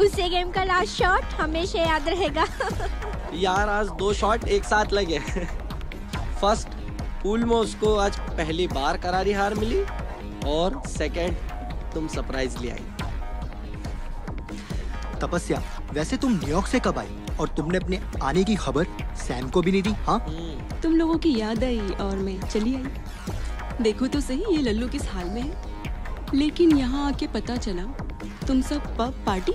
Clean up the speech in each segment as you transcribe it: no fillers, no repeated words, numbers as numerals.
उसे गेम का last shot हमेशा याद रहेगा। यार आज 2 शॉट एक साथ लगे। फर्स्ट पूल में उसको आज पहली बार करारी हार मिली और सेकंड तुम सरप्राइज ले आई। तपस्या, वैसे तुम न्यूयॉर्क से कब आई और तुमने अपने आने की खबर सैम को भी नहीं दी? हाँ, तुम लोगों की याद आई और मैं चली आई। देखो तो सही ये लल्लू किस हाल में है। लेकिन यहाँ आके पता चला तुम सब पब पार्टी।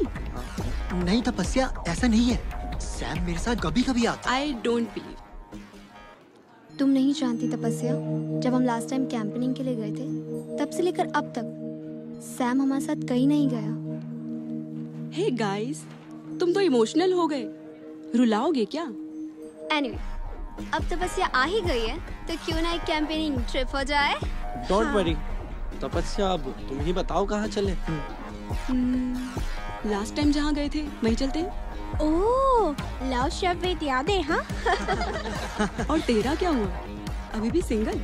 नहीं तपस्या, ऐसा नहीं है। सैम मेरे साथ कभी कभी आता। I don't believe. तुम नहीं जानती तपस्या, जब हम लास्ट टाइम कैंपेनिंग के लिए गए थे तब से लेकर अब तक सैम हमारे साथ कहीं नहीं गया। हे गाइस, तुम तो इमोशनल हो गए, रुलाओगे क्या? एनीवे, अब तपस्या आ ही गई है तो क्यों ना एक कैंपेनिंग ट्रिप हो जाए। डोंट वरी तपस्या, अब तुम ही बताओ कहाँ चले। लास्ट टाइम जहाँ गए थे वहीं चलते हैं। ओह, लव शब्द याद है? हाँ। और तेरा क्या हुआ, अभी भी सिंगल?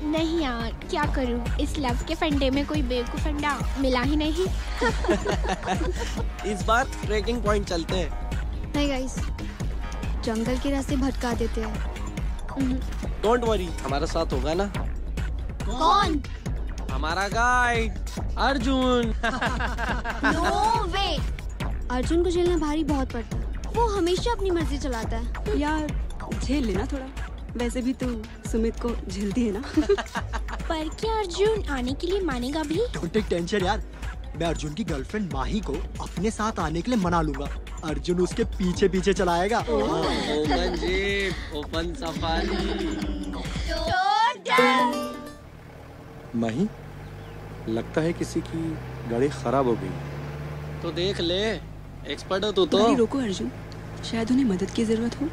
नहीं यार, क्या करूँ, इस लव के फंडे में कोई बेवकूफ फंडा मिला ही नहीं। इस बार ट्रेकिंग पॉइंट चलते हैं। नहीं गाइस, जंगल के रास्ते भटका देते हैं। डोंट वरी, हमारा साथ होगा ना। कौन? हमारा गाइड अर्जुन। नो वे। अर्जुन को झेलना भारी बहुत पड़ता है, वो हमेशा अपनी मर्जी चलाता है। यार झेल लेना थोड़ा, वैसे भी तू सुमित को झेलती है ना। पर क्या अर्जुन आने के लिए मानेगा भी? डोंट टेक टेंशन यार, मैं अर्जुन की गर्लफ्रेंड माही को अपने साथ आने के लिए मना लूंगा। अर्जुन उसके पीछे पीछे चलाएगा। Open jeep, open safari. Mahi, लगता है किसी की गाड़ी खराब हो गई। तो देख ले, एक्सपर्ट हो तू तो। गाड़ी रोको अर्जुन, शायद उन्हें मदद की जरूरत हो।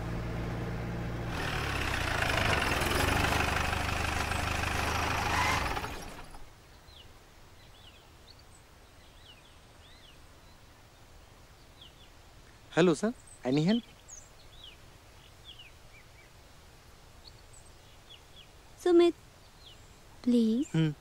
Hello sir, any help? Sumit please.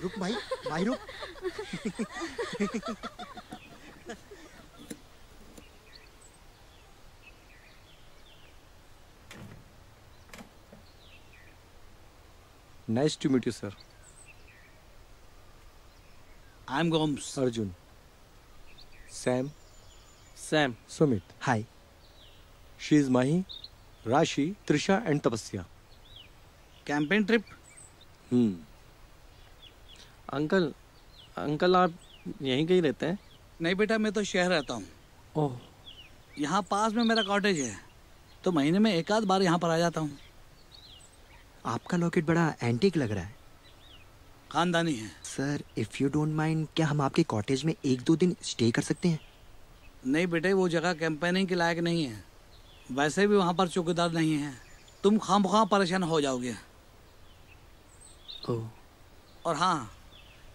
रुक भाई, भाई रुक। Nice to meet you sir. I am Gomes. Arjun, Sam, Sam, Sumit. Hi. She is Mahi, Rashi, Trisha and Tapasya. Campaign trip. Uncle, uncle आप यहीं कहीं रहते हैं? नहीं बेटा, मैं तो शहर रहता हूँ। ओह, यहाँ पास में मेरा कॉटेज है, तो महीने में एक आध बार यहाँ पर आ जाता हूँ। आपका लॉकेट बड़ा एंटीक लग रहा है। खानदानी है। Sir, if you don't mind, क्या हम आपके कॉटेज में 1-2 दिन स्टे कर सकते हैं? नहीं बेटे, वो जगह कैंपेनिंग के लायक नहीं है। वैसे भी वहाँ पर चौकीदार नहीं है, तुम खामखा परेशान हो जाओगे। ओह, और हाँ,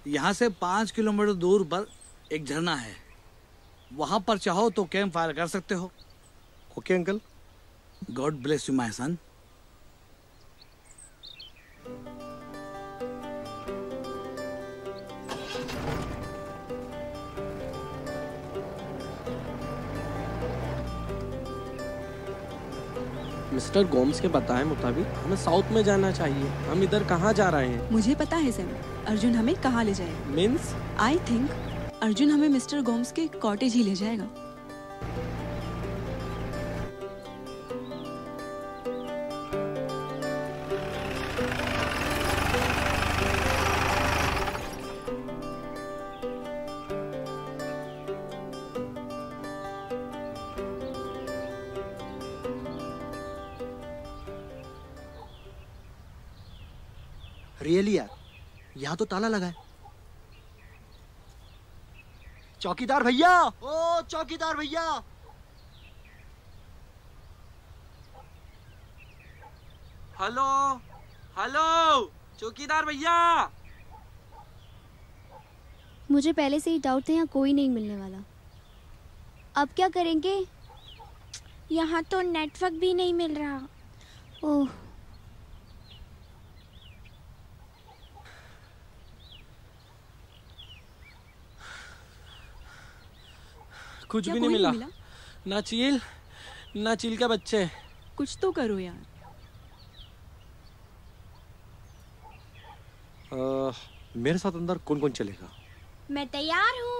यहाँ से 5 किलोमीटर दूर पर एक झरना है, वहाँ पर चाहो तो कैंप फायर कर सकते हो। Okay uncle. God bless you my son. Mister Gomes के बताए मुताबिक हमें साउथ में जाना चाहिए। हम इधर कहाँ जा रहे हैं? मुझे पता है सैम, अर्जुन हमें कहाँ ले जाएगा। मीन्स? आई थिंक अर्जुन हमें मिस्टर गोम्स के कॉटेज ही ले जाएगा। रियली यार, यहाँ तो ताला लगा है। चौकीदार भैया, ओ चौकीदार भैया। हेलो, हेलो, चौकीदार भैया। मुझे पहले से ही डाउट था यहाँ कोई नहीं मिलने वाला। अब क्या करेंगे? यहाँ तो नेटवर्क भी नहीं मिल रहा। ओह, कुछ क्या भी नहीं कोई मिला। नहीं मिला? ना चील के बच्चे। कुछ तो करो यार। मेरे साथ अंदर कौन कौन चलेगा? मैं तैयार हूँ।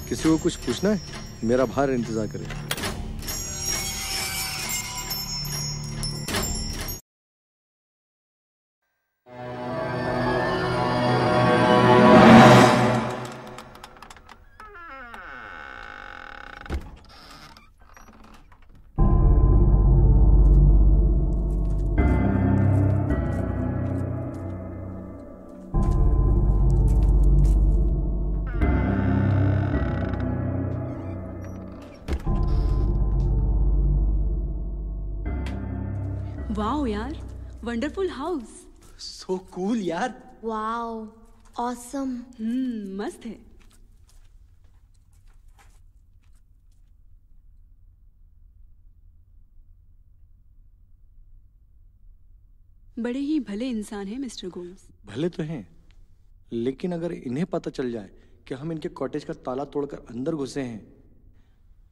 किसी को कुछ पूछना है? मेरा बाहर इंतजार करे। वाओ यार, वंडरफुल हाउस। सो कूल यार। Wow, awesome. मस्त है। बड़े ही भले इंसान हैं मिस्टर गोम्स। भले तो हैं, लेकिन अगर इन्हें पता चल जाए कि हम इनके कॉटेज का ताला तोड़कर अंदर घुसे हैं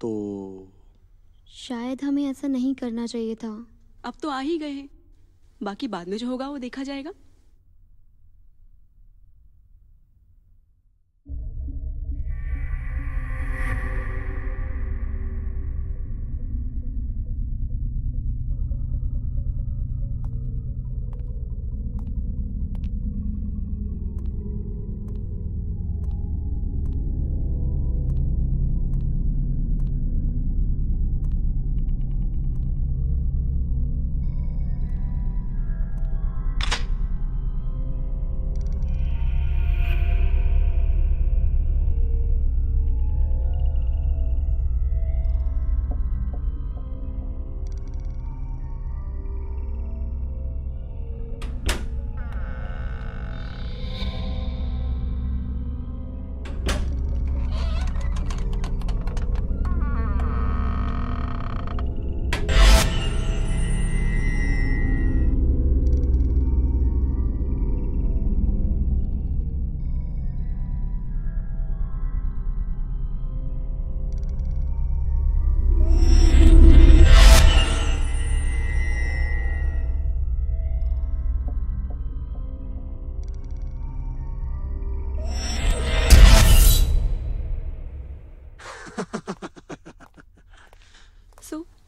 तो शायद हमें ऐसा नहीं करना चाहिए था। अब तो आ ही गए हैं, बाकी बाद में जो होगा वो देखा जाएगा।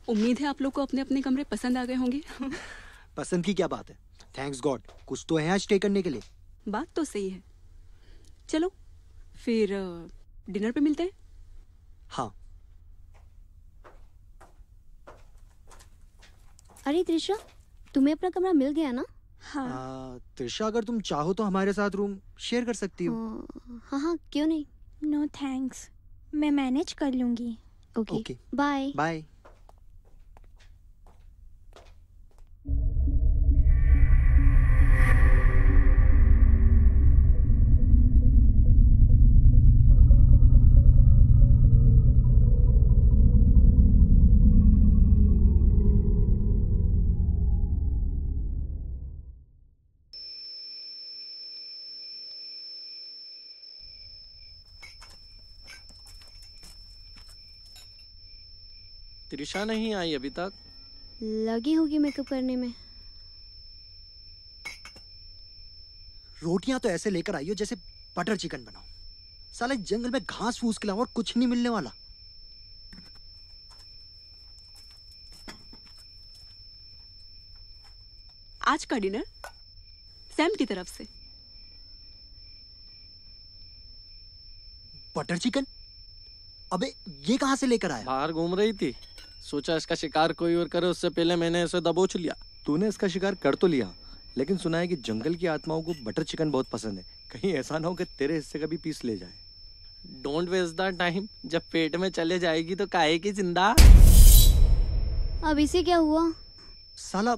उम्मीद है आप लोग को अपने अपने कमरे पसंद आ गए होंगे। पसंद की क्या बात है, थैंक्स गॉड कुछ तो है यहाँ स्टे करने के लिए। बात तो सही है। चलो फिर डिनर पे मिलते हैं। हाँ। अरे त्रिशा, तुम्हें अपना कमरा मिल गया ना? हाँ। त्रिशा, अगर तुम चाहो तो हमारे साथ रूम शेयर कर सकती हो। हाँ हाँ, क्यों नहीं। नो थैंक्स, मैं मैनेज कर लूंगी। Okay, bye bye. त्रिशा नहीं आई अभी तक? लगी होगी मेकअप करने में। रोटियां तो ऐसे लेकर आई हो जैसे बटर चिकन बनाओ। साले जंगल में घास फूस के अलावा और कुछ नहीं मिलने वाला। आज का डिनर सैम की तरफ से। Butter chicken? अबे ये कहां से लेकर आया? बाहर घूम रही थी, सोचा इसका शिकार कोई और करे उससे पहले मैंने इसे दबोच लिया। तूने इसका शिकार कर तो लिया, लेकिन सुना है कि जंगल की आत्माओं को बटर चिकन बहुत पसंद है। कहीं ऐसा ना हो कि तेरे हिस्से का भी पीस ले जाए। डोंट वेस्ट द टाइम, जब पेट में चले जाएगी तो काहे की जिंदा। अब इसे क्या हुआ? साला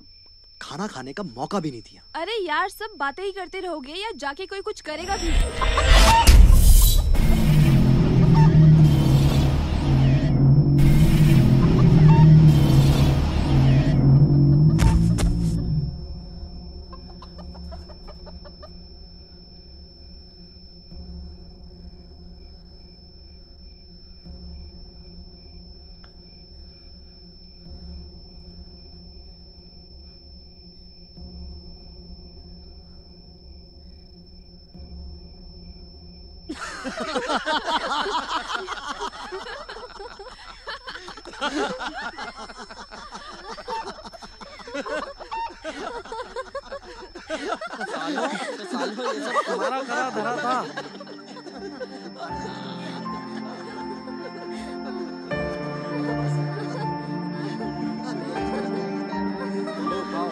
खाना खाने का मौका भी नहीं दिया। अरे यार, सब बातें ही करते रहोगे या जाके कोई कुछ करेगा भी? सालों ये सब तुम्हारा करा धरा था। लो खाओ।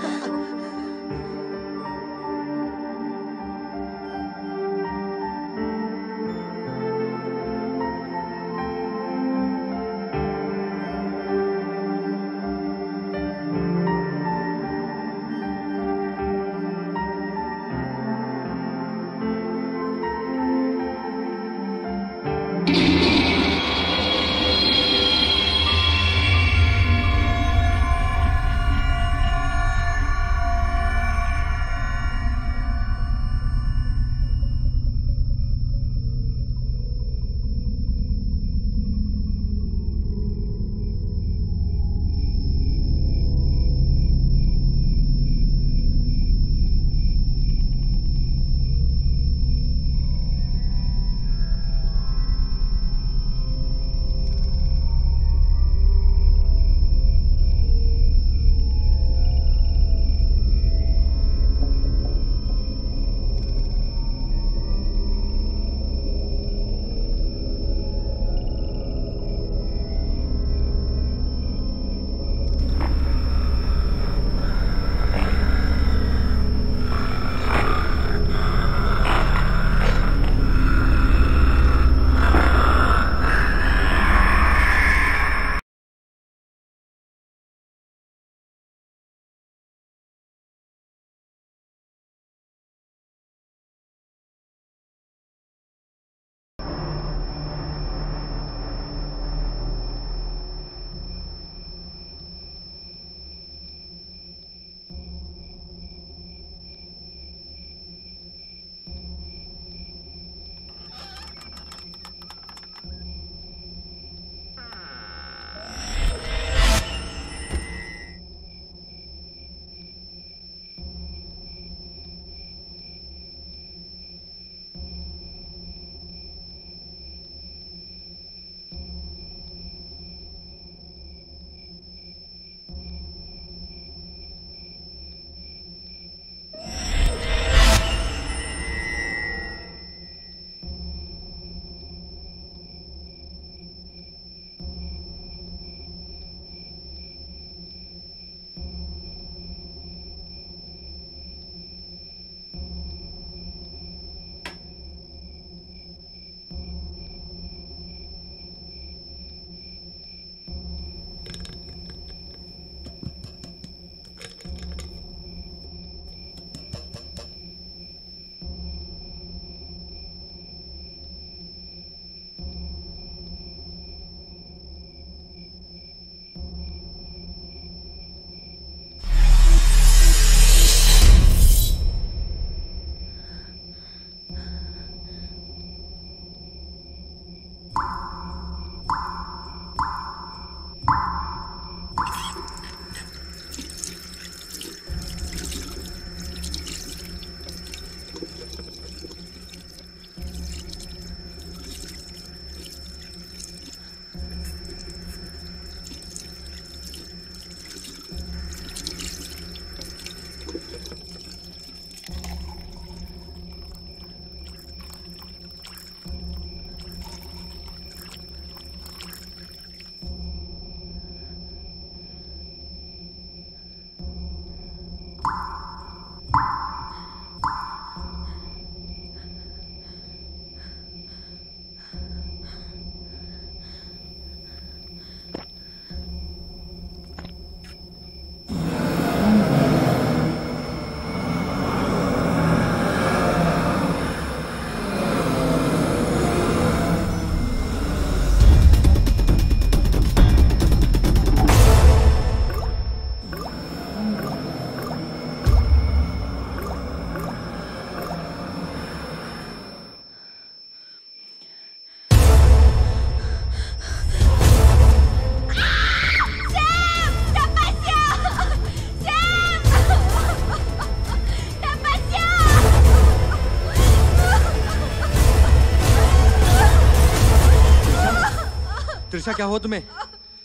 त्रिशा क्या हुआ तुम्हें?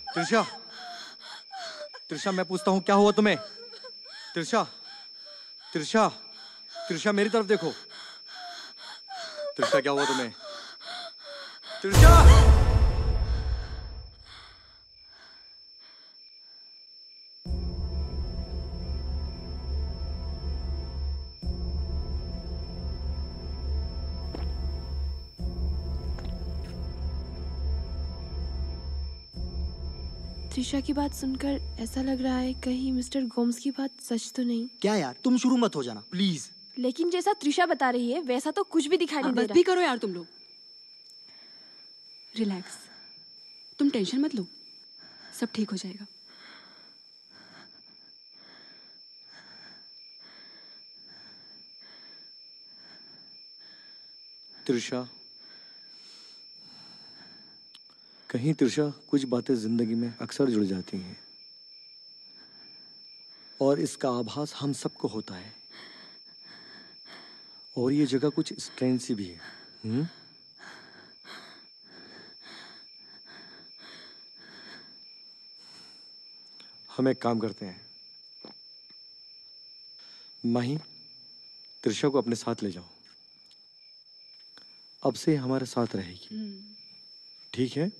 त्रिशा, त्रिशा मैं पूछता हूँ क्या हुआ तुम्हें? त्रिशा, त्रिशा, त्रिशा मेरी तरफ देखो। त्रिशा क्या हुआ तुम्हें? त्रिशा! त्रिशा की बात सुनकर ऐसा लग रहा है कहीं मिस्टर गोम्स की बात सच तो नहीं। क्या यार, तुम शुरू मत हो जाना प्लीज। लेकिन जैसा त्रिशा बता रही है वैसा तो कुछ भी दिखाई नहीं दे बस रहा। भी करो यार तुम लोग। रिलैक्स, तुम टेंशन मत लो, सब ठीक हो जाएगा। त्रिशा, कहीं त्रिशा कुछ बातें जिंदगी में अक्सर जुड़ जाती हैं और इसका आभास हम सबको होता है। और ये जगह कुछ स्ट्रेंज सी भी है। हम एक काम करते हैं, माही त्रिशा को अपने साथ ले जाओ। अब से हमारे साथ रहेगी, ठीक है?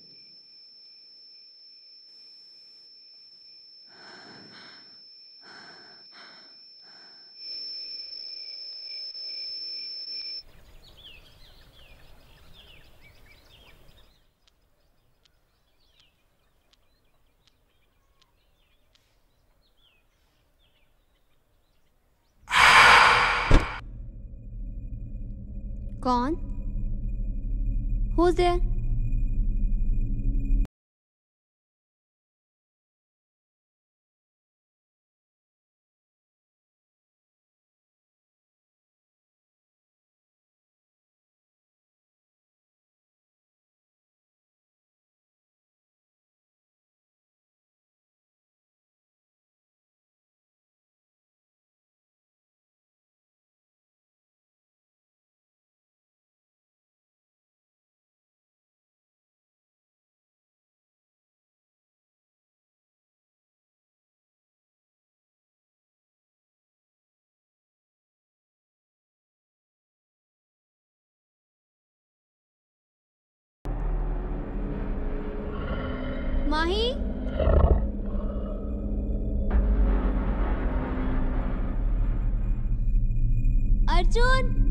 कौन? Who's there? Mahi? Arjun?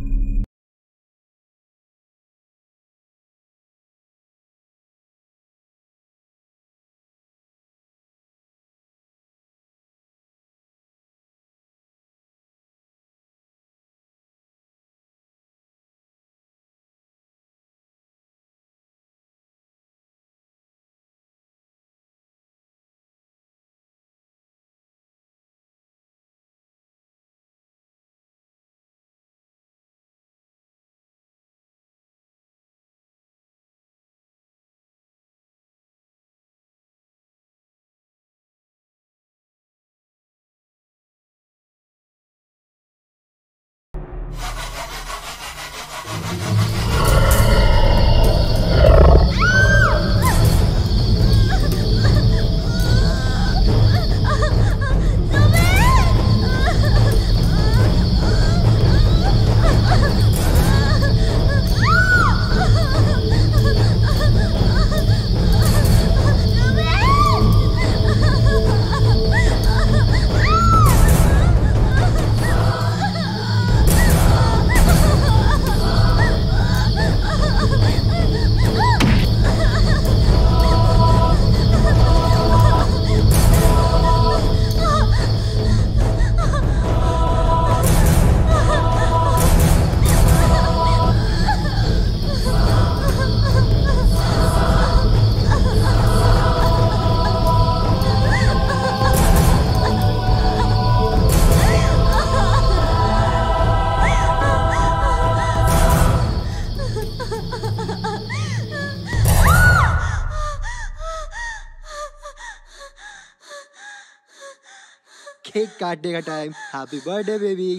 Cake काटने का time. Happy birthday baby.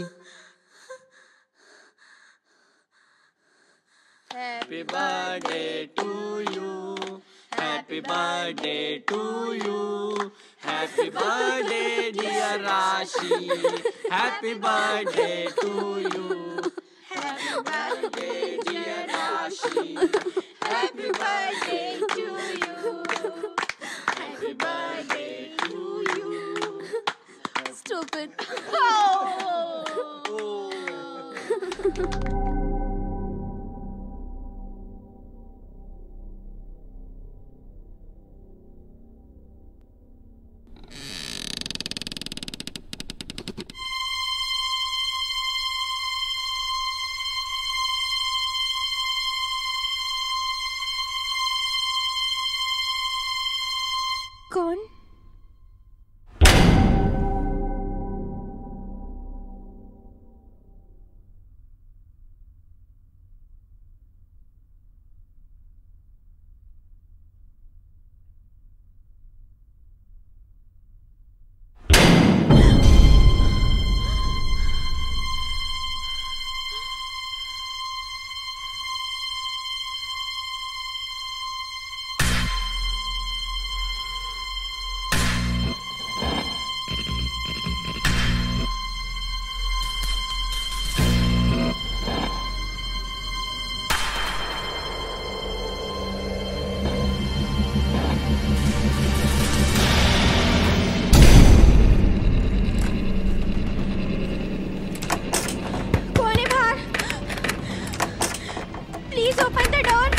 Happy birthday to you. Happy birthday to you. Happy birthday dear Rashi. Happy birthday to you. Happy birthday dear Rashi. Happy birthday to you. Happy birthday to you. Stupid. कौन? Please open the door.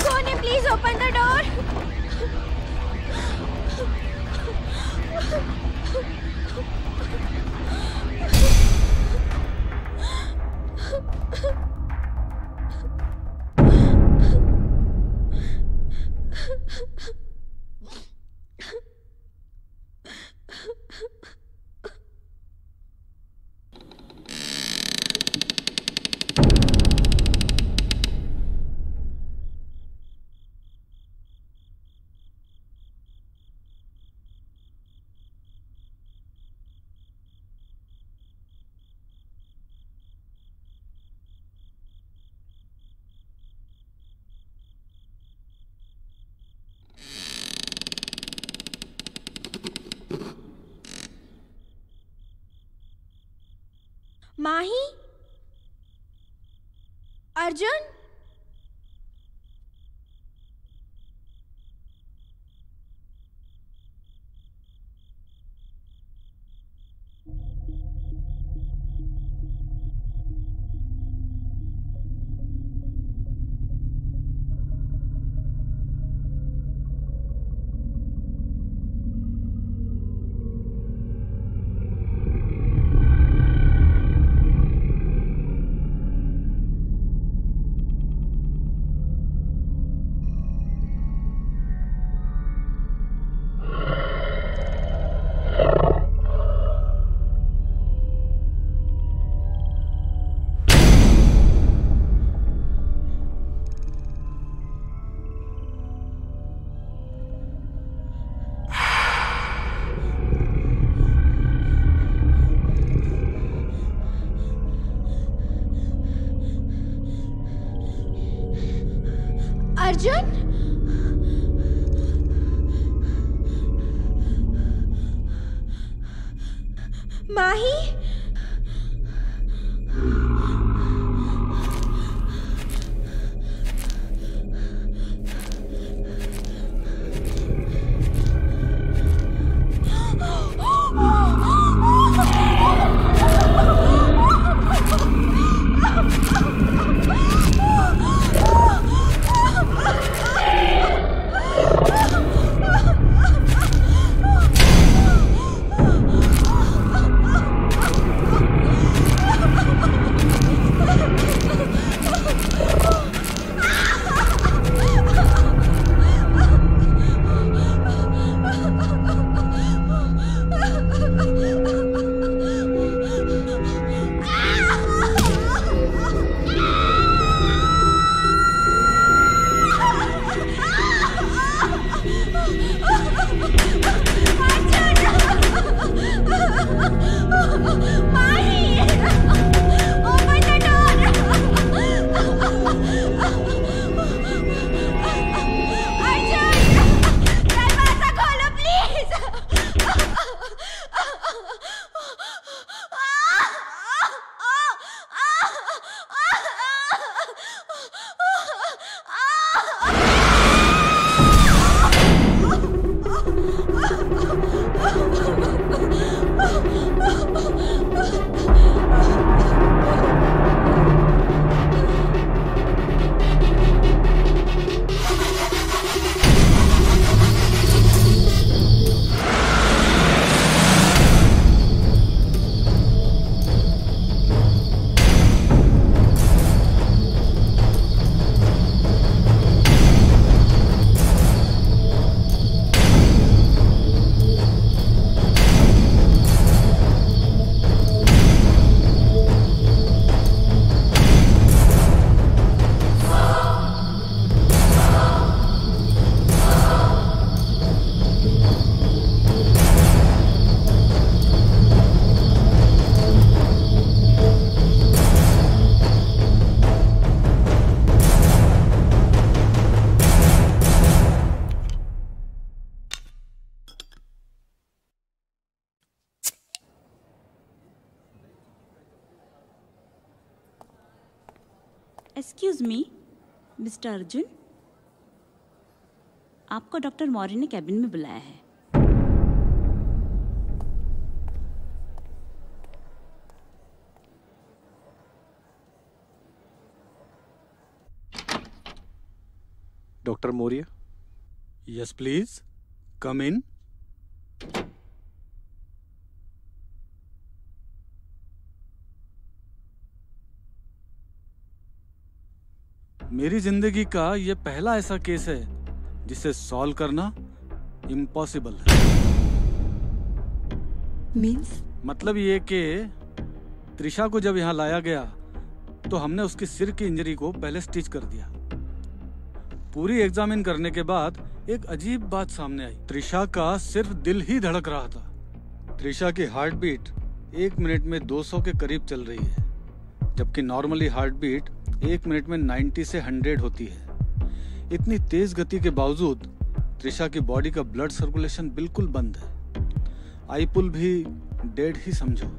कौन है? Please open the door. Mahi? Arjun? Arjun? Mahi? Excuse me mister Arjun, आपको doctor Maurya ने cabin में बुलाया है। Doctor Maurya? Yes please come in. मेरी जिंदगी का यह पहला ऐसा केस है जिसे सॉल्व करना इम्पॉसिबल है। मीन्स? मतलब ये कि त्रिशा को जब यहाँ लाया गया तो हमने उसके सिर की इंजरी को पहले स्टिच कर दिया। पूरी एग्जामिन करने के बाद एक अजीब बात सामने आई। त्रिशा का सिर्फ दिल ही धड़क रहा था। त्रिशा की हार्ट बीट 1 मिनट में 200 के करीब चल रही है, जबकि नॉर्मली हार्ट बीट 1 मिनट में 90 से 100 होती है। इतनी तेज गति के बावजूद त्रिशा की बॉडी का ब्लड सर्कुलेशन बिल्कुल बंद है। आई पुल भी डेड ही समझो।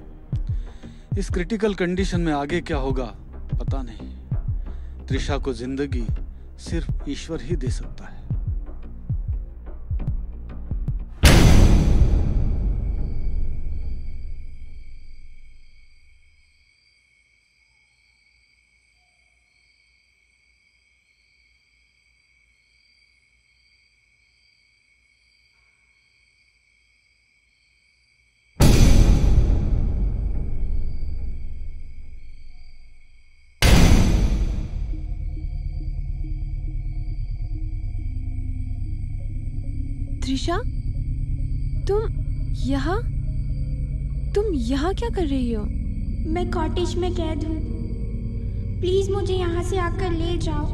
इस क्रिटिकल कंडीशन में आगे क्या होगा पता नहीं। त्रिशा को जिंदगी सिर्फ ईश्वर ही दे सकता है। त्रिशा, तुम यहाँ क्या कर रही हो? मैं कॉटेज में कैद हूँ। प्लीज मुझे यहाँ से आकर ले जाओ।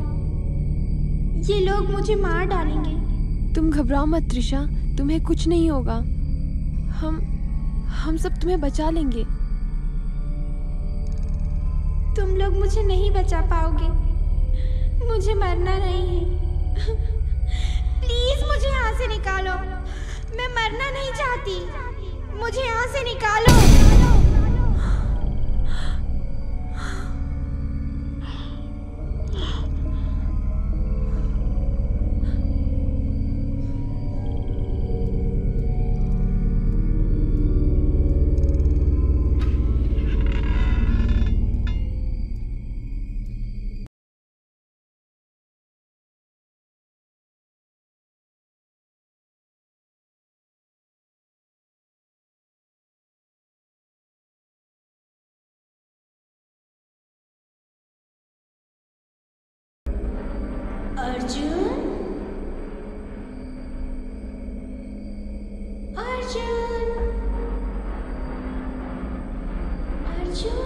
ये लोग मुझे मार डालेंगे। तुम घबराओ मत त्रिशा, तुम्हें कुछ नहीं होगा। हम सब तुम्हें बचा लेंगे। तुम लोग मुझे नहीं बचा पाओगे। मुझे मरना नहीं है। प्लीज मुझे यहाँ से निकालो। मैं मरना नहीं चाहती। मुझे यहाँ से निकालो। अर्जुन, अर्जुन, अर्जुन।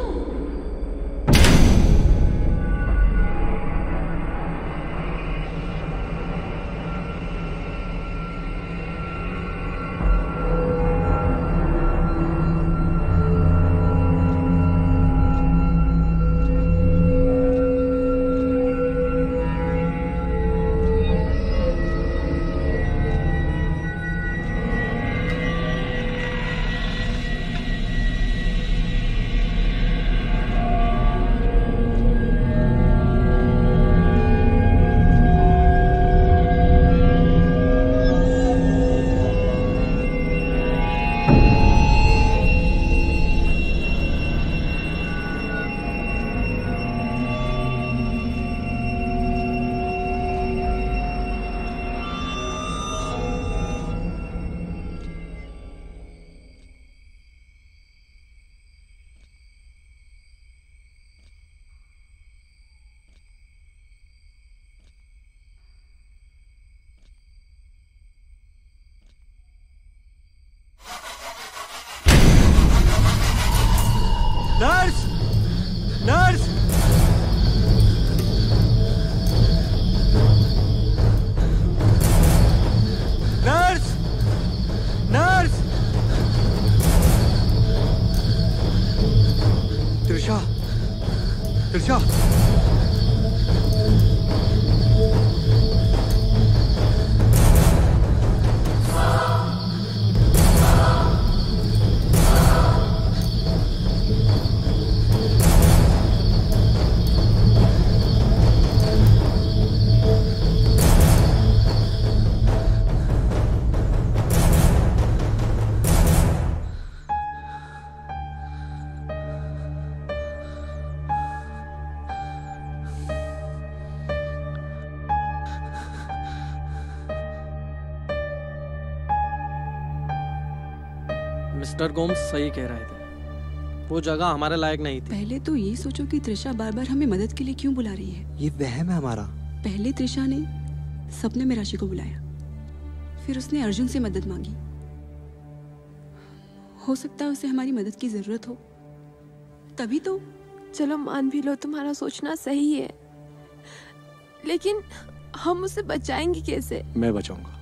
मिस्टर गोम्स सही कह रहे थे, वो जगह हमारे लायक नहीं थी। पहले तो ये सोचो कि त्रिशा बार बार हमें मदद के लिए क्यों बुला रही है। ये वहम है हमारा। पहले त्रिशा ने सपने में राशि को बुलाया, फिर उसने अर्जुन से मदद मांगी। हो सकता है उसे हमारी मदद की जरूरत हो, तभी तो। चलो मान भी लो तुम्हारा सोचना सही है, लेकिन हम उसे बचाएंगे कैसे? मैं बचाऊंगा।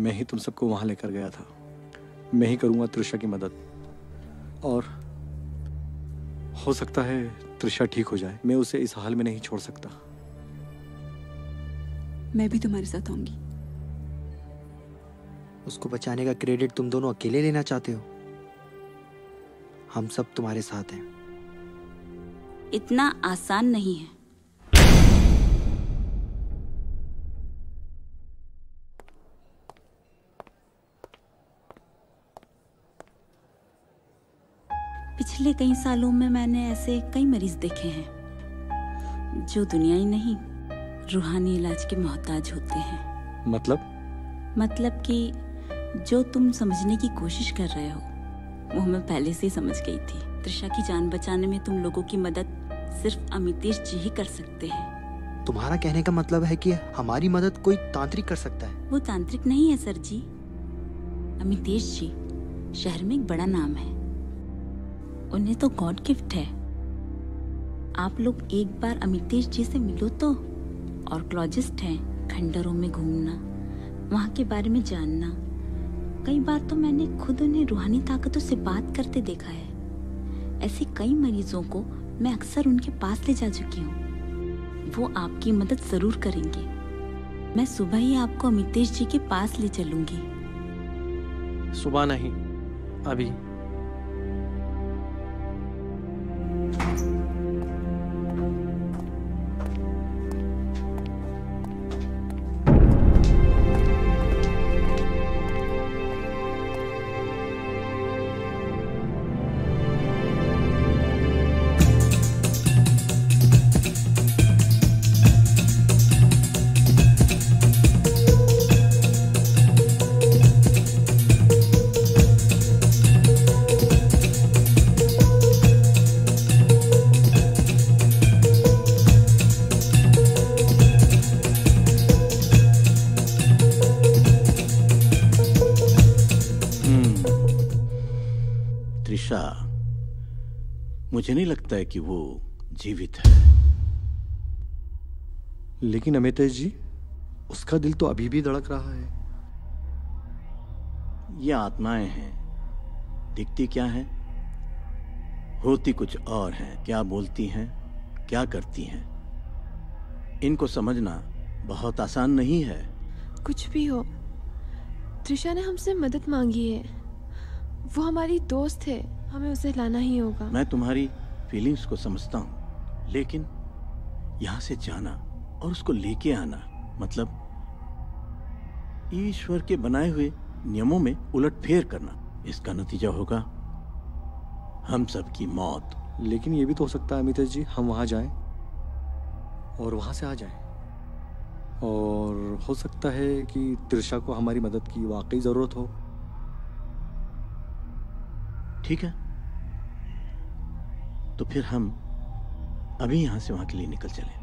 मैं ही तुम सबको वहां लेकर गया था। मैं ही करूंगा त्रिशा की मदद, और हो सकता है त्रिशा ठीक हो जाए। मैं उसे इस हाल में नहीं छोड़ सकता। मैं भी तुम्हारे साथ आऊंगी। उसको बचाने का क्रेडिट तुम दोनों अकेले लेना चाहते हो? हम सब तुम्हारे साथ हैं। इतना आसान नहीं है। पिछले कई सालों में मैंने ऐसे कई मरीज देखे हैं जो दुनिया ही नहीं, रूहानी इलाज के मोहताज होते हैं। मतलब कि जो तुम समझने की कोशिश कर रहे हो वो मैं पहले से ही समझ गई थी। त्रिशा की जान बचाने में तुम लोगों की मदद सिर्फ अमितेश जी ही कर सकते हैं। तुम्हारा कहने का मतलब है कि हमारी मदद कोई तांत्रिक कर सकता है? वो तांत्रिक नहीं है सर जी। अमितेश जी शहर में एक बड़ा नाम है, उन्हें तो गॉड गिफ्ट है। आप लोग एक बार अमितेश जी से मिलो तो। ऑर्कोलॉजिस्ट हैं, खंडरों में घूमना, वहाँ के बारे में जानना। कई बार तो मैंने खुद उन्हें रूहानी ताकतों से बात करते देखा है। ऐसे कई मरीजों को मैं अक्सर उनके पास ले जा चुकी हूँ। वो आपकी मदद जरूर करेंगे। मैं सुबह ही आपको अमितेश जी के पास ले चलूंगी। सुबह नहीं, अभी। मुझे नहीं लगता है कि वो जीवित है। लेकिन अमितेश जी, उसका दिल तो अभी भी धड़क रहा है। ये आत्माएं हैं, दिखती क्या हैं, होती कुछ और हैं। क्या बोलती हैं, क्या करती हैं, इनको समझना बहुत आसान नहीं है। कुछ भी हो, त्रिशा ने हमसे मदद मांगी है। वो हमारी दोस्त है, हमें उसे लाना ही होगा। मैं तुम्हारी फीलिंग्स को समझता हूँ, लेकिन यहाँ से जाना और उसको लेके आना मतलब ईश्वर के बनाए हुए नियमों में उलटफेर करना। इसका नतीजा होगा हम सब की मौत। लेकिन ये भी तो हो सकता है अमितेश जी, हम वहां जाएं और वहां से आ जाएं। और हो सकता है कि त्रिशा को हमारी मदद की वाकई जरूरत हो। ठीक है, तो फिर हम अभी यहां से वहां के लिए निकल चले।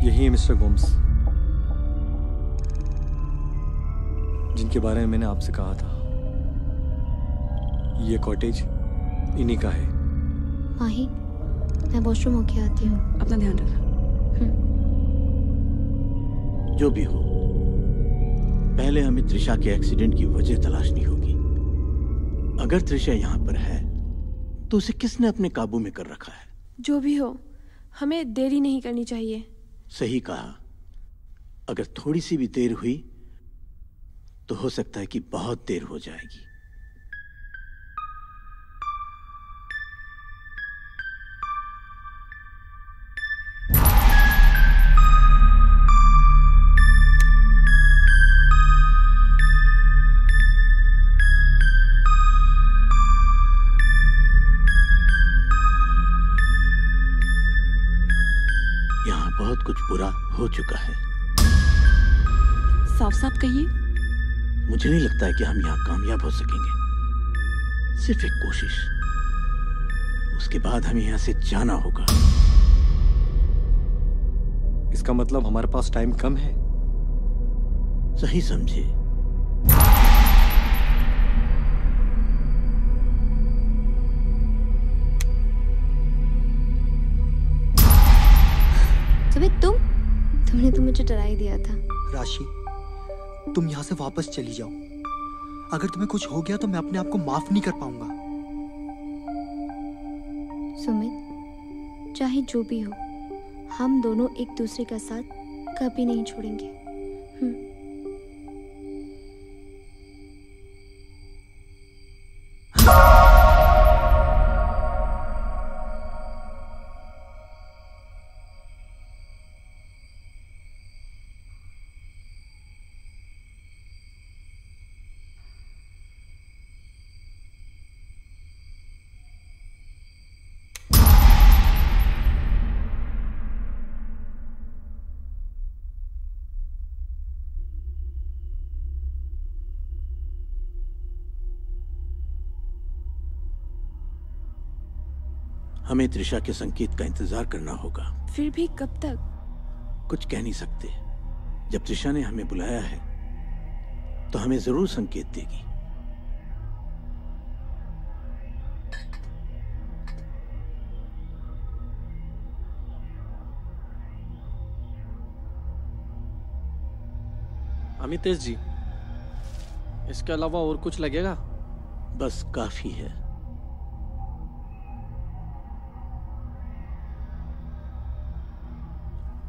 यही है मिस्टर गोम्स, जिनके बारे में मैंने आपसे कहा था। ये कॉटेज इन्हीं का है। माही, मैं वॉशरूम होके आती हूँ। अपना ध्यान रखना। जो भी हो, पहले हमें त्रिशा के एक्सीडेंट की वजह तलाशनी होगी। अगर त्रिशा यहाँ पर है तो उसे किसने अपने काबू में कर रखा है? जो भी हो, हमें देरी नहीं करनी चाहिए। सही कहा। अगर थोड़ी सी भी देर हुई तो हो सकता है कि बहुत देर हो जाएगी। यहाँ बहुत कुछ बुरा हो चुका है। साफ साफ कहिए। मुझे नहीं लगता है कि हम यहाँ कामयाब हो सकेंगे। सिर्फ एक कोशिश, उसके बाद हमें यहाँ से जाना होगा। इसका मतलब हमारे पास टाइम कम है। सही समझे। सुमित, तुमने तो मुझे डरा ही दिया था। राशि, तुम यहाँ से वापस चली जाओ। अगर तुम्हें कुछ हो गया तो मैं अपने आप को माफ नहीं कर पाऊंगा। सुमित, चाहे जो भी हो, हम दोनों एक दूसरे का साथ कभी नहीं छोड़ेंगे। हमें त्रिशा के संकेत का इंतजार करना होगा। फिर भी कब तक? कुछ कह नहीं सकते। जब त्रिशा ने हमें बुलाया है तो हमें जरूर संकेत देगी। अमितेश जी, इसके अलावा और कुछ लगेगा? बस काफी है।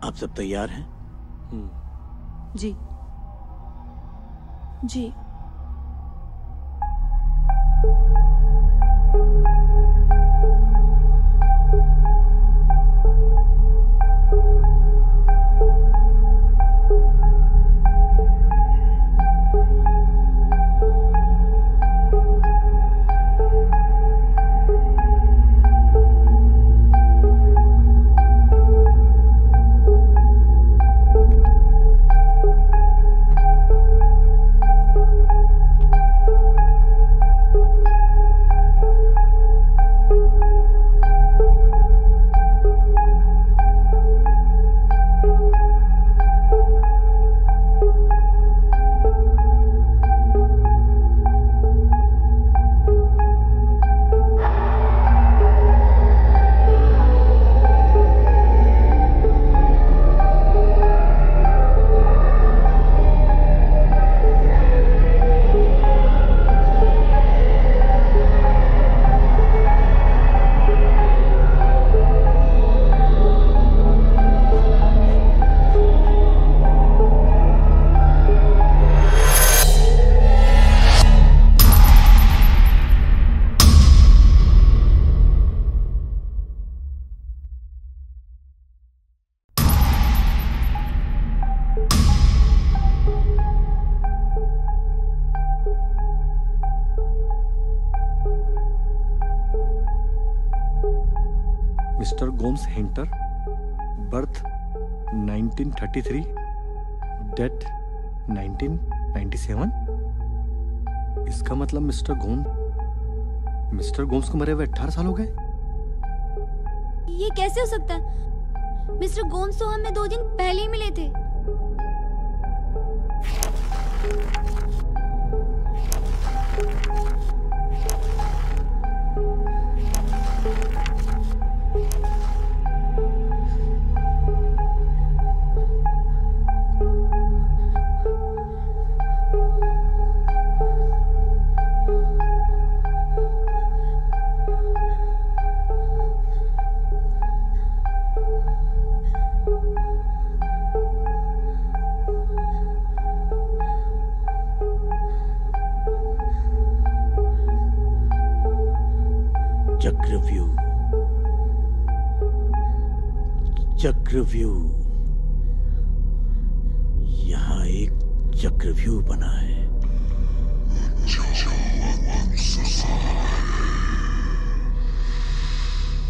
आप सब तैयार हैं? जी। जी। Mister Gomes Hinter, birth 1933, death 1997। इसका मतलब मिस्टर गोम्स को मरे हुए 18 साल हो गए। ये कैसे हो सकता है? मिस्टर गोम्स तो हमें 2 दिन पहले ही मिले थे। चक्रव्यूह, चक्रव्यूह, यहाँ एक चक्रव्यूह बना है।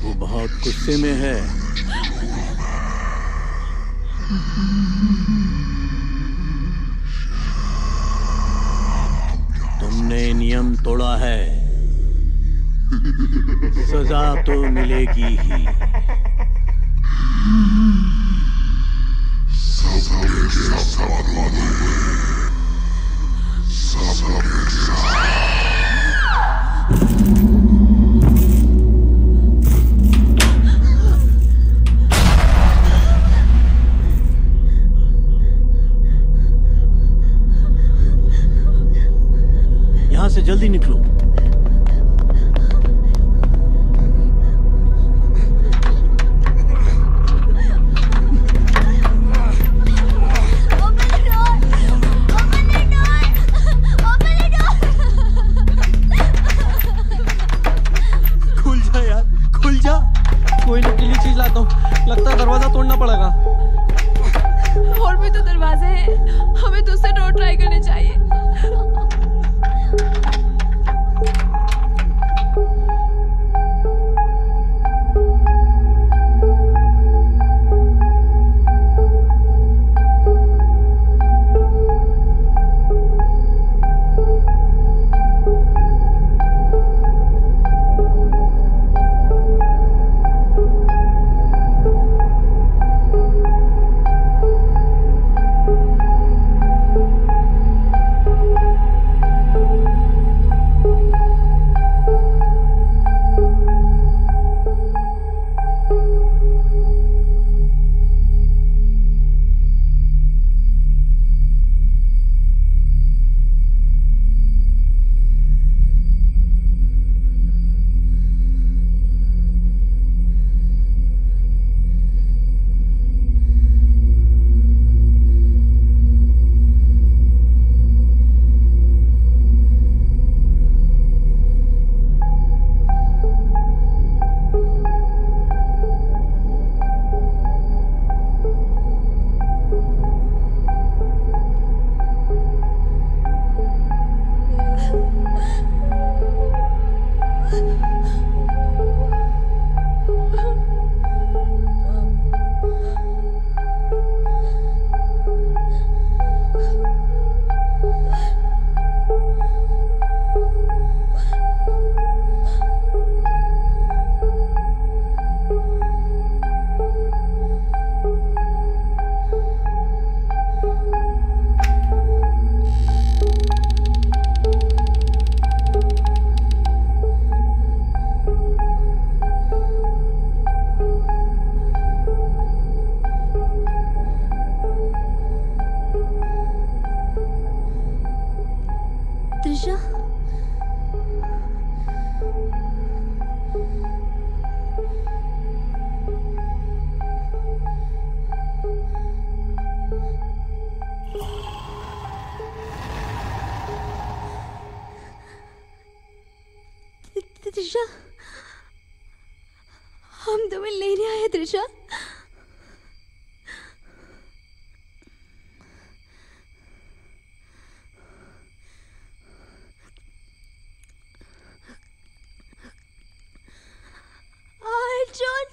वो बहुत गुस्से में है। तुमने नियम तोड़ा है, सजा तो मिलेगी ही। यहां से जल्दी निकलो। कोई नुकीली चीज लाता हूँ, लगता है दरवाजा तोड़ना पड़ेगा। और भी तो दरवाजे हैं, हमें दूसरे डोर ट्राई करने चाहिए। त्रिशा, त्रिशा, हम तुम्हें लेने आए त्रिशा। अर्जुन,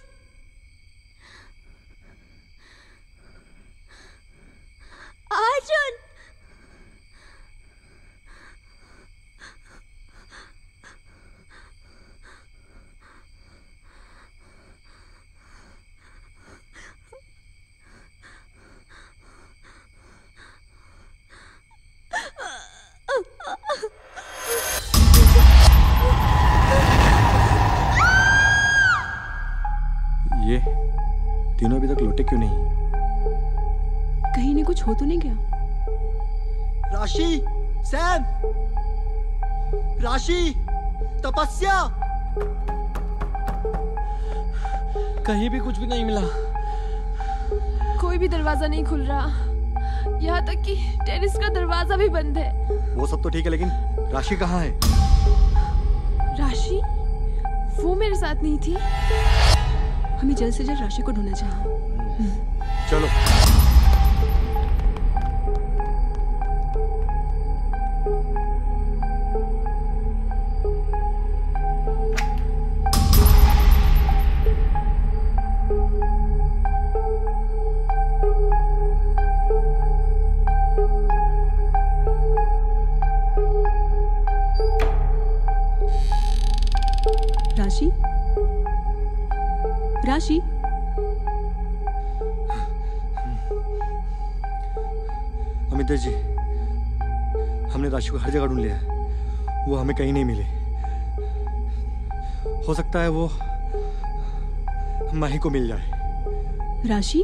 अर्जुन, ये तीनों अभी तक लौटे क्यों नहीं? कहीं ने कुछ हो तो नहीं गया? राशि, सैम, राशि, तपस्या, कहीं भी कुछ भी नहीं मिला। कोई भी दरवाजा नहीं खुल रहा, यहाँ तक कि टेरेस का दरवाजा भी बंद है। वो सब तो ठीक है, लेकिन राशि कहाँ है? राशि? वो मेरे साथ नहीं थी। हमें जल्द से जल्द राशि को ढूंढना चाहिए। चलो। राशि, राशि, अमितेश जी, हमने राशि को हर जगह ढूंढ लिया है, वो हमें कहीं नहीं मिली। हो सकता है वो माही को मिल जाए। राशि,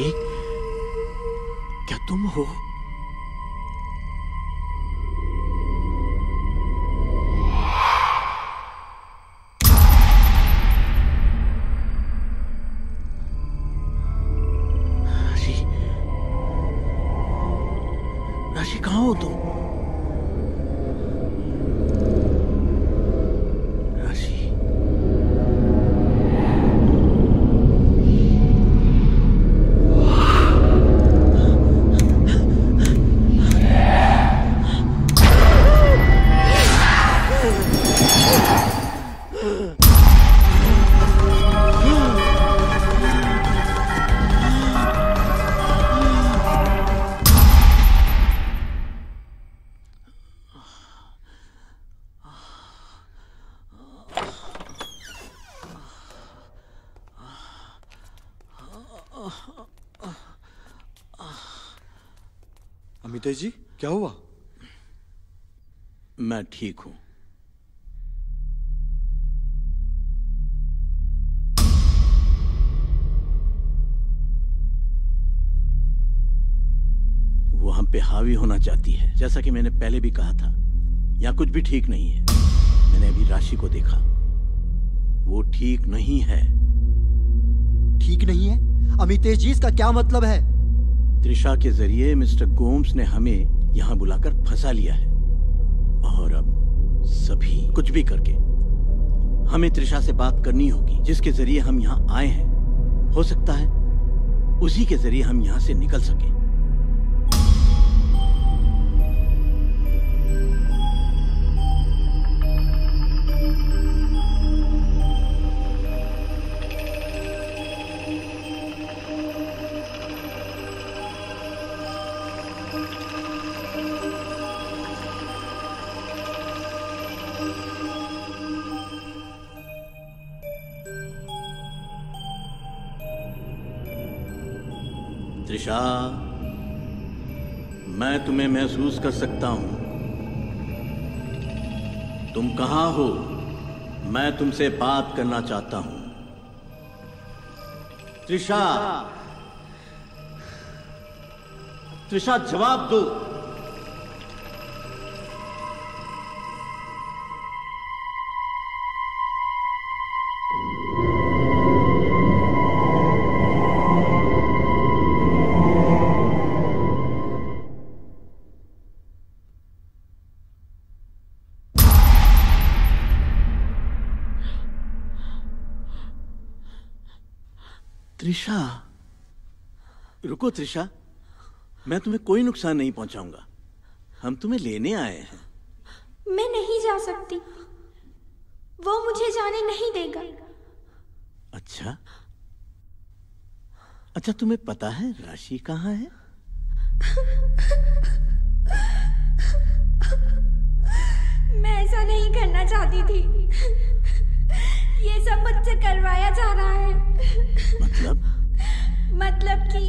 राशि, क्या तुम हो? राशि, कहाँ हो तुम? राशि, अमितेश जी, क्या हुआ? मैं ठीक हूं। वो हम पे हावी होना चाहती है। जैसा कि मैंने पहले भी कहा था, यहाँ कुछ भी ठीक नहीं है। मैंने अभी राशि को देखा, वो ठीक नहीं है। ठीक नहीं है? अमितेश जी, इसका क्या मतलब है? त्रिशा के जरिए मिस्टर गोम्स ने हमें यहाँ बुलाकर फंसा लिया है, और अब सभी कुछ भी करके हमें त्रिशा से बात करनी होगी, जिसके जरिए हम यहाँ आए हैं। हो सकता है उसी के जरिए हम यहाँ से निकल सकें। त्रिशा, मैं तुम्हें महसूस कर सकता हूं। तुम कहां हो? मैं तुमसे बात करना चाहता हूं। त्रिशा, त्रिशा, जवाब दो। त्रिशा, रुको त्रिशा, मैं तुम्हें कोई नुकसान नहीं पहुंचाऊंगा। हम तुम्हें लेने आए हैं। मैं नहीं जा सकती, वो मुझे जाने नहीं देगा। अच्छा, अच्छा, तुम्हें पता है राशि कहाँ है? मैं ऐसा नहीं करना चाहती थी, ये सब मुझसे करवाया जा रहा है। मतलब कि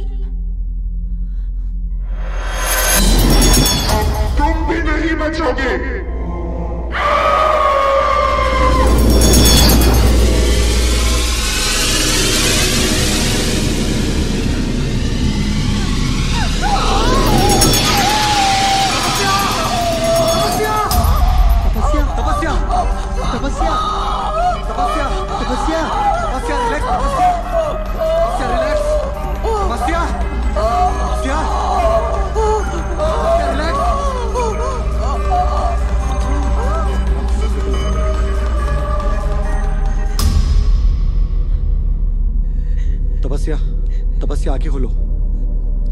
तुम भी नहीं बचोगे। तपस्या, तपस्या, आंखें खोलो।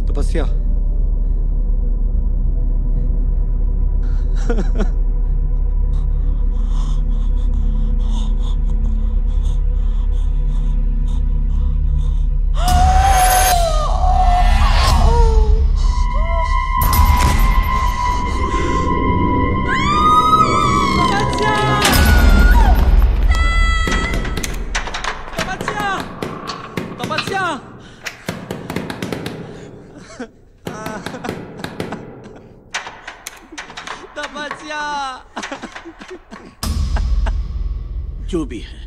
तपस्या। जो भी है,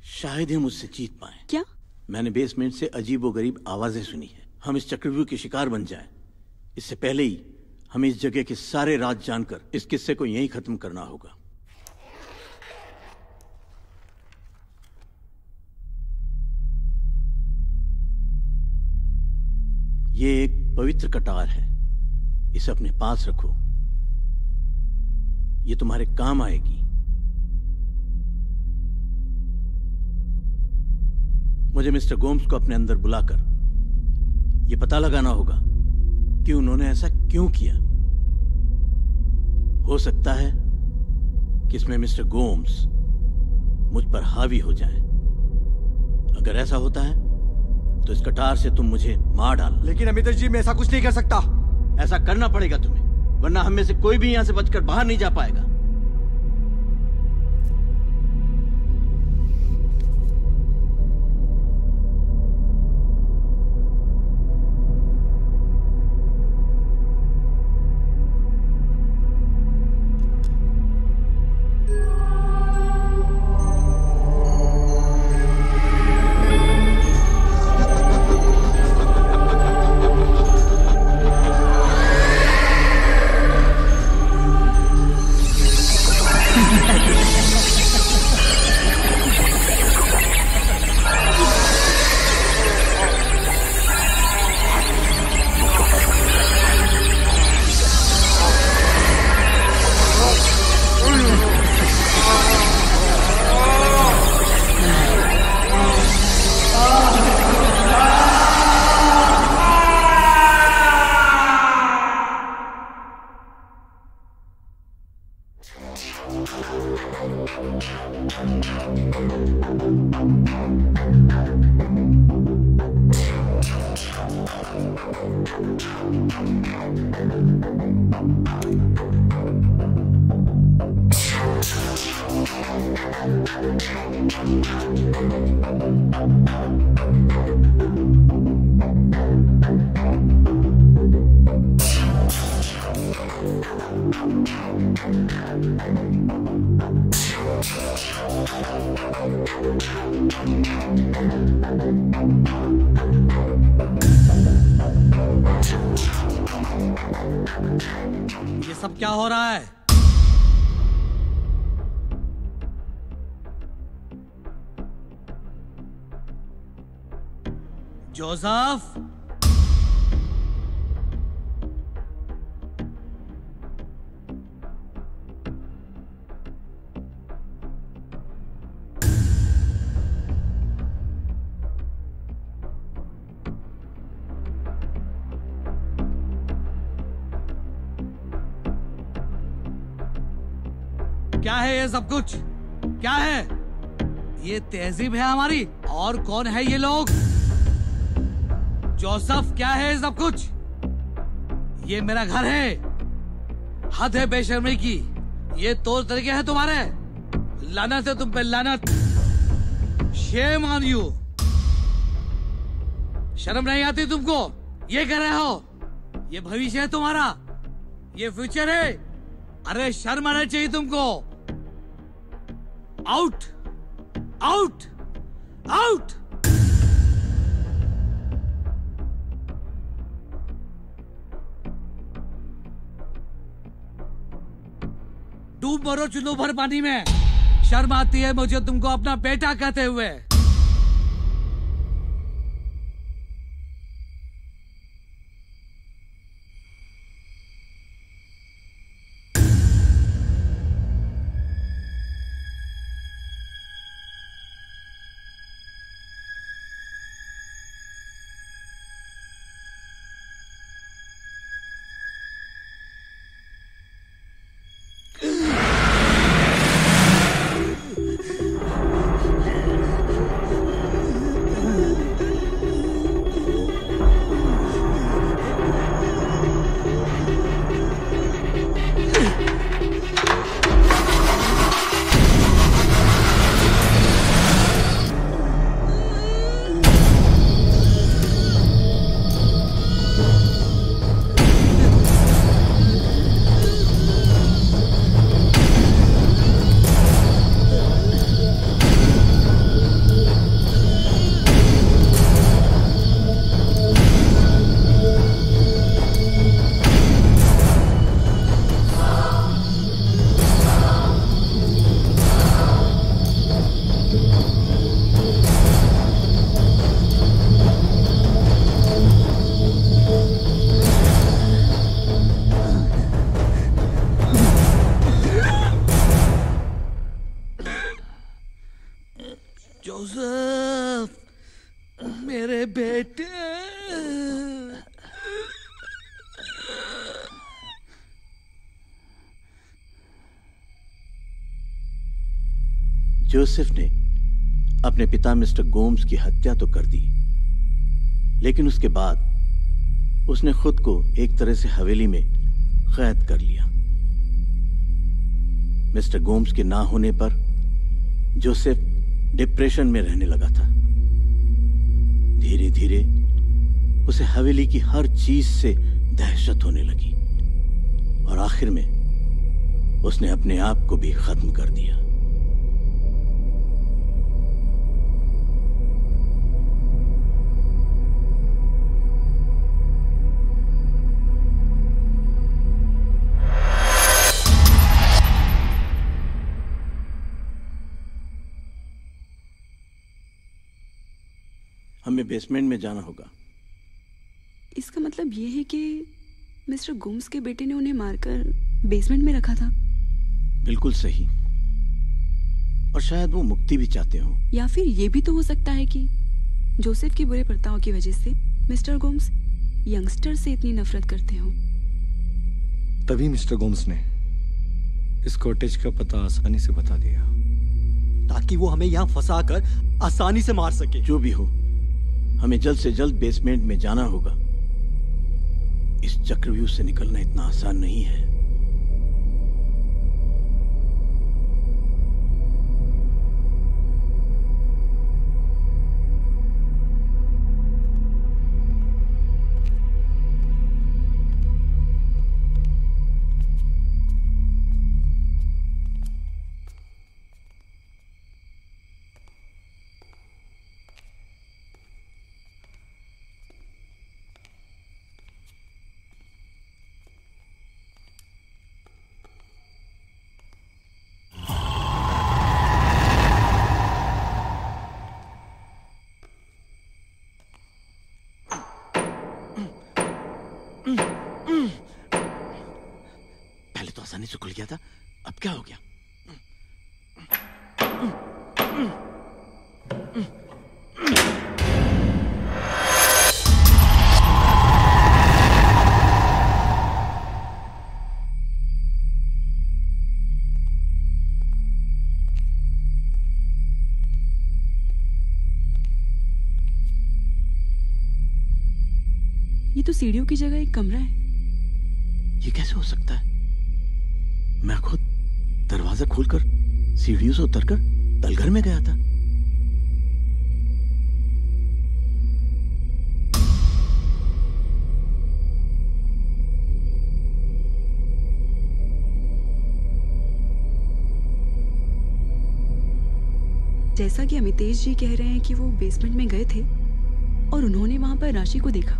शायद ही मुझसे जीत पाए। क्या? मैंने बेसमेंट से अजीबोगरीब आवाजें सुनी है। हम इस चक्रव्यूह के शिकार बन जाएं, इससे पहले ही हमें इस जगह के सारे राज जानकर इस किस्से को यहीं खत्म करना होगा। ये एक पवित्र कटार है, इसे अपने पास रखो, ये तुम्हारे काम आएगी। मुझे मिस्टर गोम्स को अपने अंदर बुलाकर ये पता लगाना होगा कि उन्होंने ऐसा क्यों किया। हो सकता है कि इसमें मिस्टर गोम्स मुझ पर हावी हो जाएं। अगर ऐसा होता है तो इस कटार से तुम मुझे मार डालना। लेकिन अमितेश जी, मैं ऐसा कुछ नहीं कर सकता। ऐसा करना पड़ेगा तुम्हें, वरना हम में से कोई भी यहां से बचकर बाहर नहीं जा पाएगा। ये सब क्या हो रहा है? जोसेफ, क्या है ये सब कुछ? क्या है ये? तहजीब है हमारी? और कौन है ये लोग? जोसेफ, क्या है ये सब कुछ? ये मेरा घर है, हद है बेशर्मी की। ये तौर तरीके हैं तुम्हारे? लानत है तुम पे, लानत। Shame on you. शर्म नहीं आती तुमको? ये कर रहे हो? ये भविष्य है तुम्हारा, ये फ्यूचर है। अरे शर्म आना चाहिए तुमको। Out, out, out. डूब मरो चुल्लू भर पानी में। शर्म आती है मुझे तुमको अपना बेटा कहते हुए। जोसेफ, मेरे बेटे। जोसेफ ने अपने पिता मिस्टर गोम्स की हत्या तो कर दी, लेकिन उसके बाद उसने खुद को एक तरह से हवेली में कैद कर लिया। मिस्टर गोम्स के ना होने पर जोसेफ डिप्रेशन में रहने लगा था। धीरे धीरे उसे हवेली की हर चीज से दहशत होने लगी और आखिर में उसने अपने आप को भी खत्म कर दिया। हमें बेसमेंट में जाना होगा। इसका मतलब ये है कि मिस्टर गोम्स के बेटे ने उन्हें मारकर बेसमेंट में रखा था। बिल्कुल सही। और शायद वो मुक्ति भी चाहते हो। या फिर ये भी तो हो सकता है कि जोसेफ के बुरे बर्ताव की वजह से मिस्टर गोम्स यंगस्टर से इतनी नफरत करते हो। तभी मिस्टर गोम्स ने इस कॉटेज का पता आसानी से बता दिया, ताकि वो हमें यहाँ फंसाकर आसानी से मार सके। जो भी हो, हमें जल्द से जल्द बेसमेंट में जाना होगा। इस चक्रव्यूह से निकलना इतना आसान नहीं है। पहले तो आसानी से खुल गया था, अब क्या हो गया? ये तो सीढ़ियों की जगह एक कमरा है। ये कैसे हो सकता है? मैं खुद दरवाजा खोलकर सीढ़ियों से उतरकर तलघर में गया था। जैसा कि अमितेश जी कह रहे हैं कि वो बेसमेंट में गए थे और उन्होंने वहां पर राशि को देखा,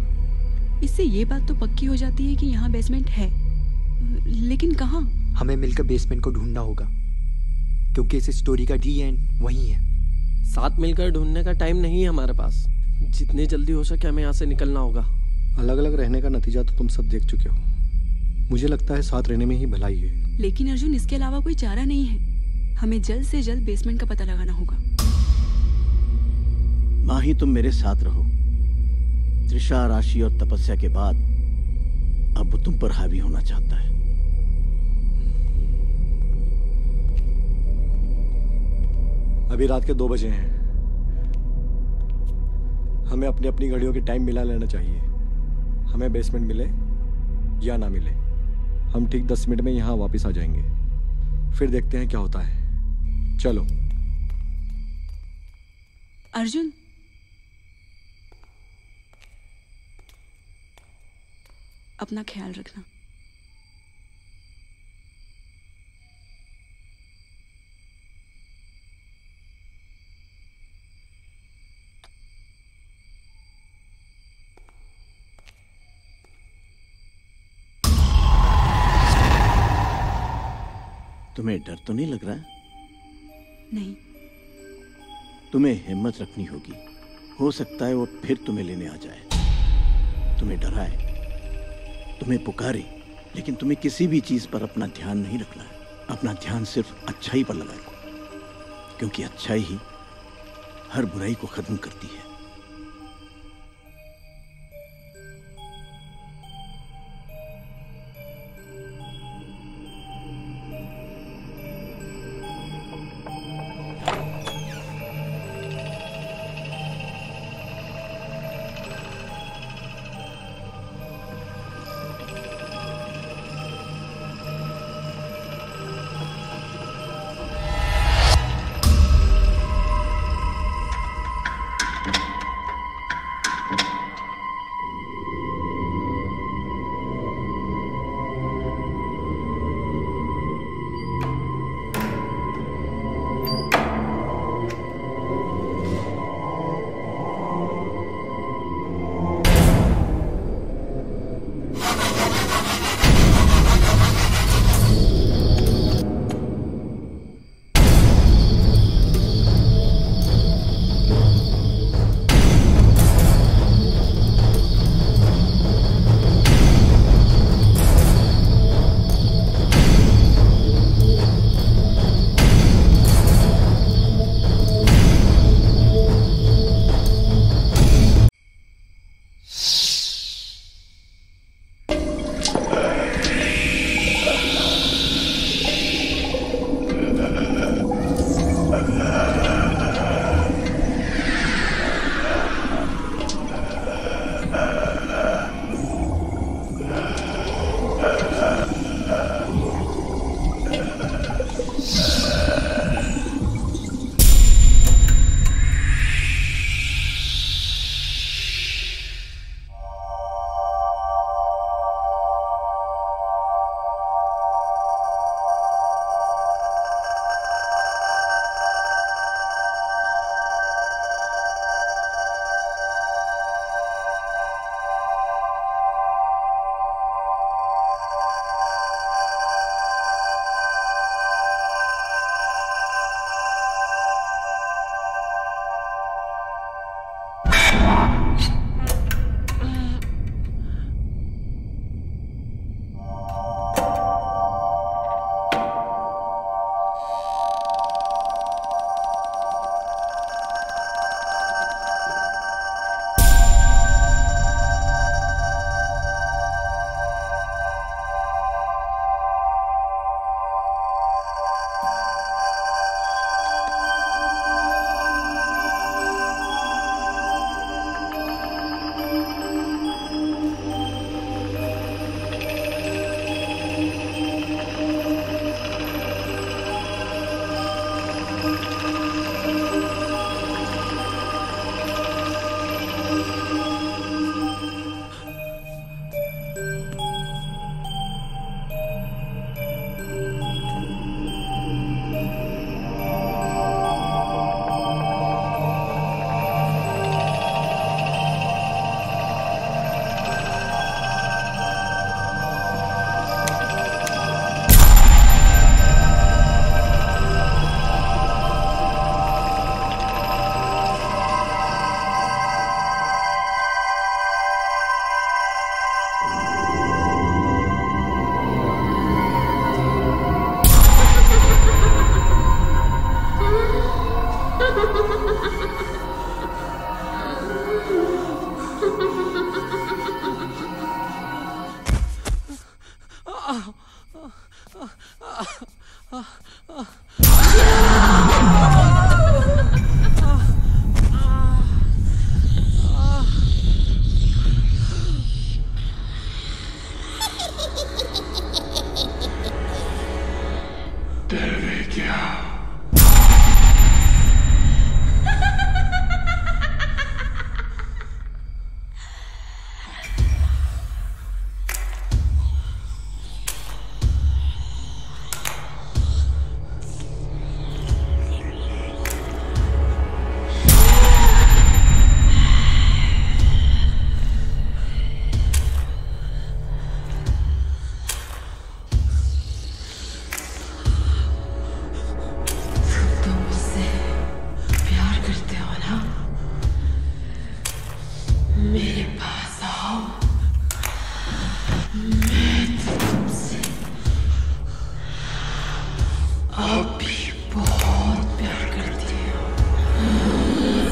इससे ये बात तो पक्की हो जाती है कि यहाँ बेसमेंट है, लेकिन कहाँ? हमें मिलकर बेसमेंट को ढूंढना होगा, क्योंकि इस स्टोरी का डी एंड वहीं है। साथ मिलकर ढूंढने का टाइम नहीं है हमारे पास। जितनी जल्दी हो सके हमें यहाँ से निकलना होगा। अलग अलग रहने का नतीजा तो तुम सब देख चुके हो। मुझे लगता है साथ रहने में ही भलाई है। लेकिन अर्जुन, इसके अलावा कोई चारा नहीं है। हमें जल्द से जल्द बेसमेंट का पता लगाना होगा। माही, तुम मेरे साथ रहो। त्रिशा, राशि और तपस्या के बाद अब वो तुम पर हावी होना चाहता है। अभी रात के 2 बजे हैं। हमें अपनी अपनी घड़ियों के टाइम मिला लेना चाहिए। हमें बेसमेंट मिले या ना मिले, हम ठीक 10 मिनट में यहाँ वापस आ जाएंगे। फिर देखते हैं क्या होता है। चलो। अर्जुन, अपना ख्याल रखना। तुम्हें डर तो नहीं लग रहा है? नहीं। तुम्हें हिम्मत रखनी होगी। हो सकता है वो फिर तुम्हें लेने आ जाए, तुम्हें डराए, तुम्हें पुकारे, लेकिन तुम्हें किसी भी चीज पर अपना ध्यान नहीं रखना है। अपना ध्यान सिर्फ अच्छाई पर लगाए, क्योंकि अच्छाई ही हर बुराई को खत्म करती है। अब भी बहुत प्यार करती हूँ।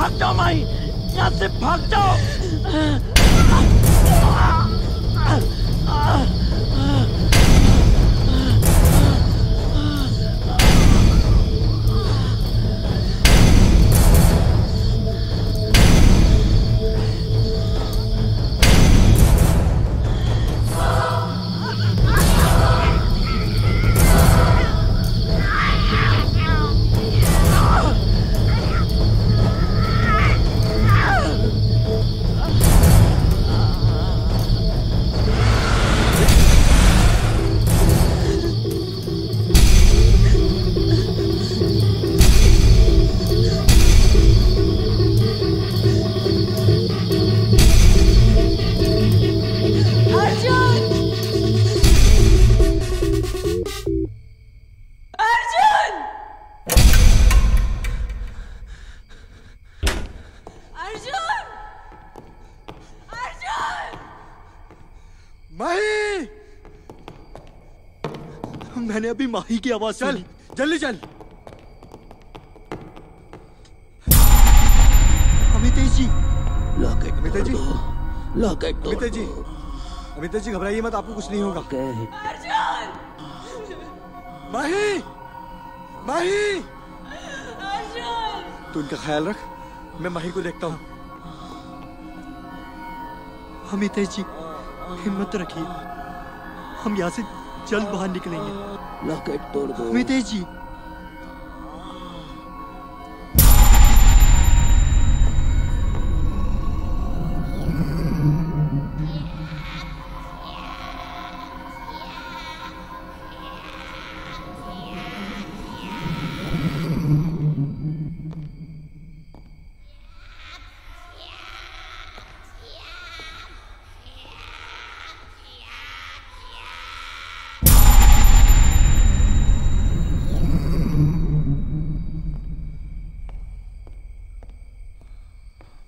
भाग जाओ माही, यहाँ से भाग जाओ। मैंने अभी माही की आवाज चल, जल्दी चल। अमितेश जी, अमितेश जी, लॉकेट अमितेश जी, अमितेश जी घबराइए मत, आपको कुछ नहीं होगा। माही, माही, तू इनका ख्याल रख, मैं माही को देखता हूँ। अमितेश जी हिम्मत रखिए, हम यहाँ से जल्द बाहर निकलेंगे। लॉकेट तोड़ दो अमितेश जी।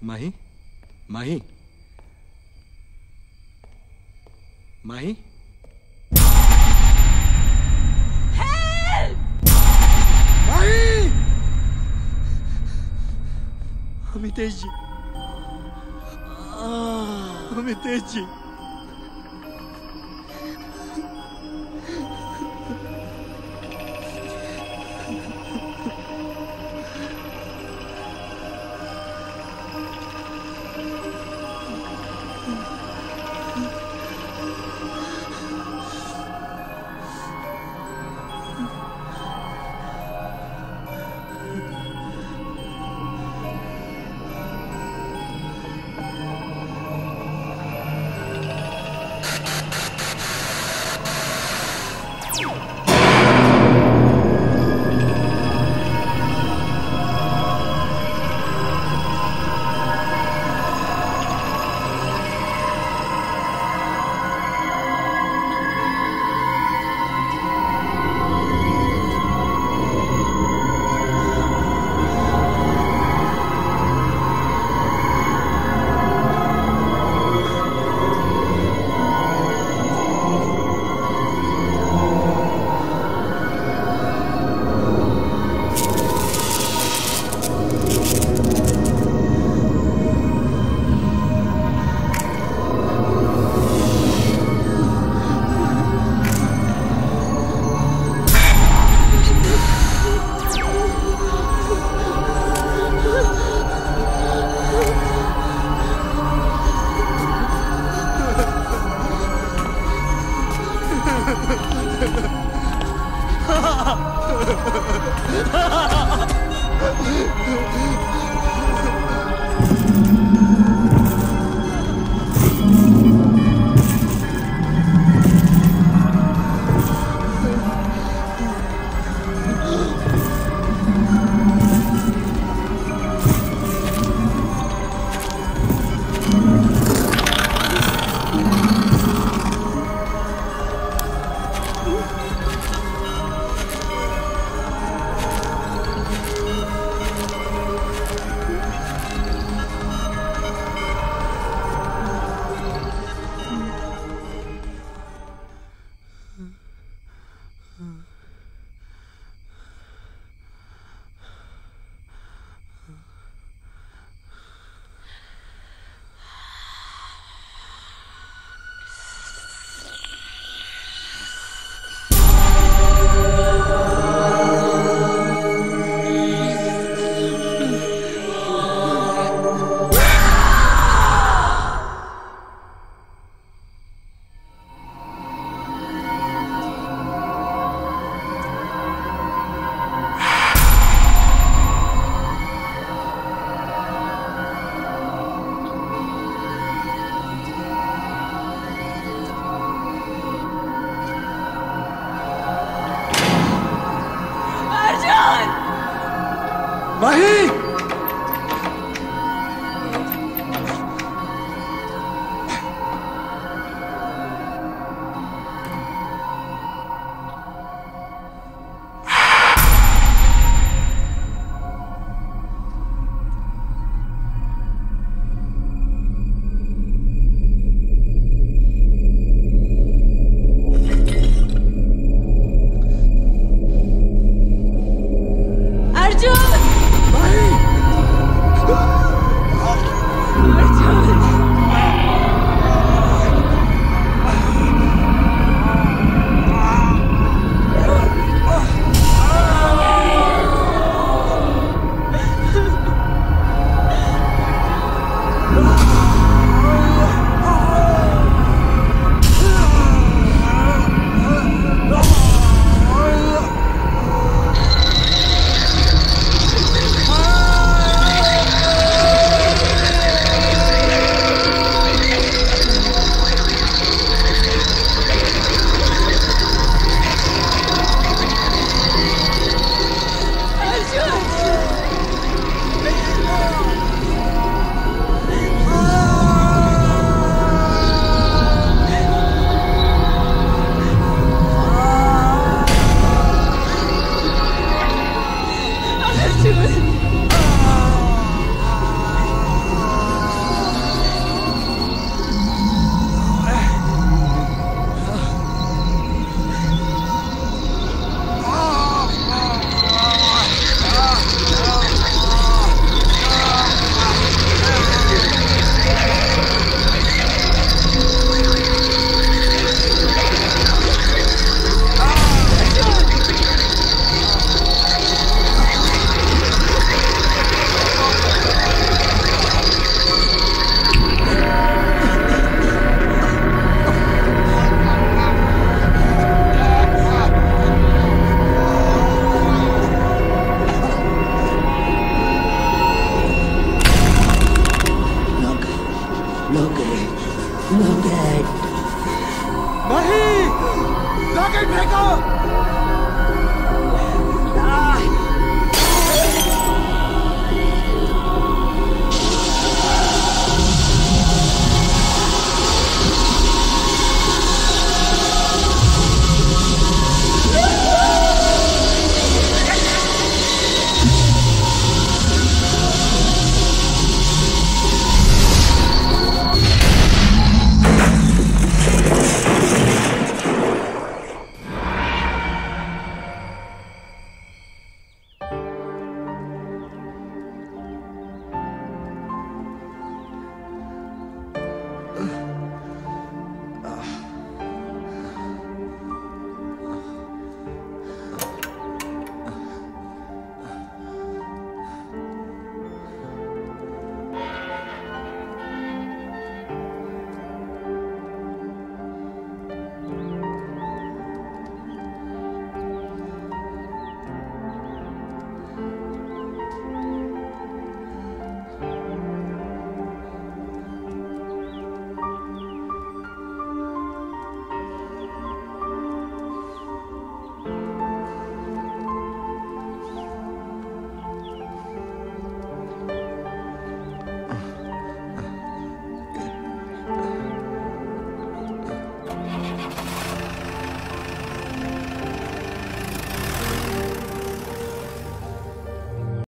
माही, माही, माही, माही, अमितेश जी, अमितेश जी। माही! माही! रॉकेट फेंको!